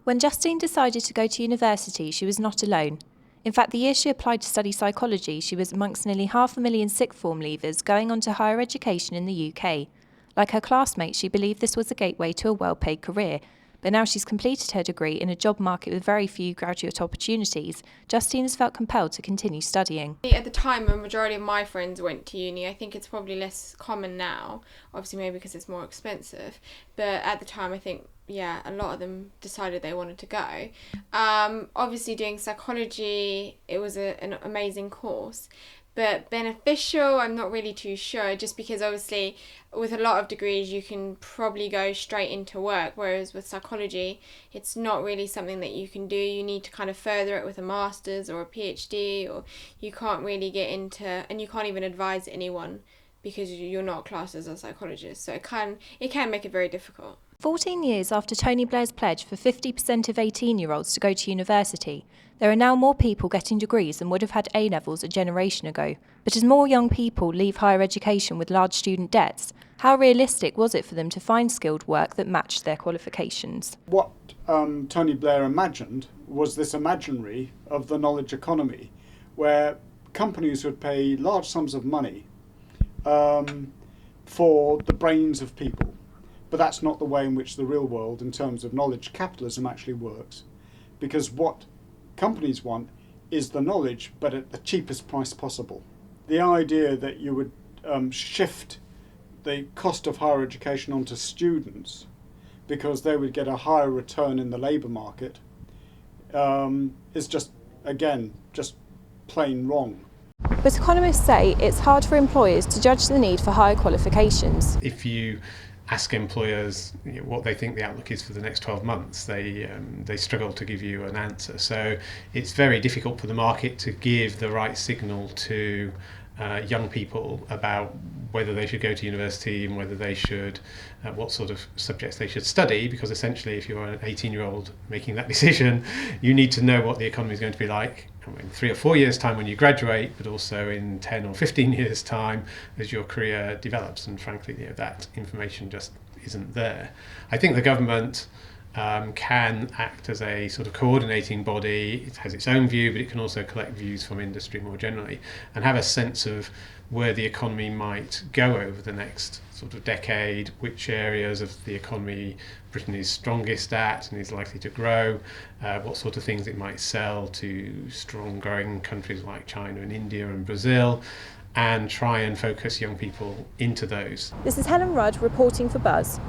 When Justine decided to go to university, she was not alone. In fact, the year she applied to study psychology, she was amongst nearly 500,000 sixth form leavers going on to higher education in the UK. Like her classmates, she believed this was a gateway to a well-paid career. But now she's completed her degree in a job market with very few graduate opportunities, Justine has felt compelled to continue studying. At the time, a majority of my friends went to uni. I think it's probably less common now, obviously maybe because it's more expensive. But at the time, I think, yeah, a lot of them decided they wanted to go. Obviously doing psychology, it was an amazing course. But beneficial, I'm not really too sure, just because obviously with a lot of degrees you can probably go straight into work, whereas with psychology it's not really something that you can do. You need to kind of further it with a master's or a PhD, or you can't really get into, and you can't even advise anyone because you're not classed as a psychologist, so it can make it very difficult. 14 years after Tony Blair's pledge for 50% of 18-year-olds to go to university, there are now more people getting degrees than would have had A-levels a generation ago. But as more young people leave higher education with large student debts, how realistic was it for them to find skilled work that matched their qualifications? What Tony Blair imagined was this imaginary of the knowledge economy, where companies would pay large sums of money for the brains of people. But that's not the way in which the real world, in terms of knowledge capitalism, actually works. Because what companies want is the knowledge, but at the cheapest price possible. The idea that you would shift the cost of higher education onto students because they would get a higher return in the labour market is just plain wrong. But economists say it's hard for employers to judge the need for higher qualifications. If you ask employers what they think the outlook is for the next 12 months, they struggle to give you an answer. So it's very difficult for the market to give the right signal to young people about whether they should go to university and whether they should, what sort of subjects they should study, because essentially if you're an 18-year-old making that decision, you need to know what the economy is going to be like in 3 or 4 years' time when you graduate, but also in 10 or 15 years' time as your career develops. And frankly, that information just isn't there. I think the government can act as a sort of coordinating body. It has its own view, but it can also collect views from industry more generally and have a sense of where the economy might go over the next sort of decade, which areas of the economy Britain is strongest at and is likely to grow, what sort of things it might sell to strong growing countries like China and India and Brazil, and try and focus young people into those. This is Helen Rudd reporting for Buzz.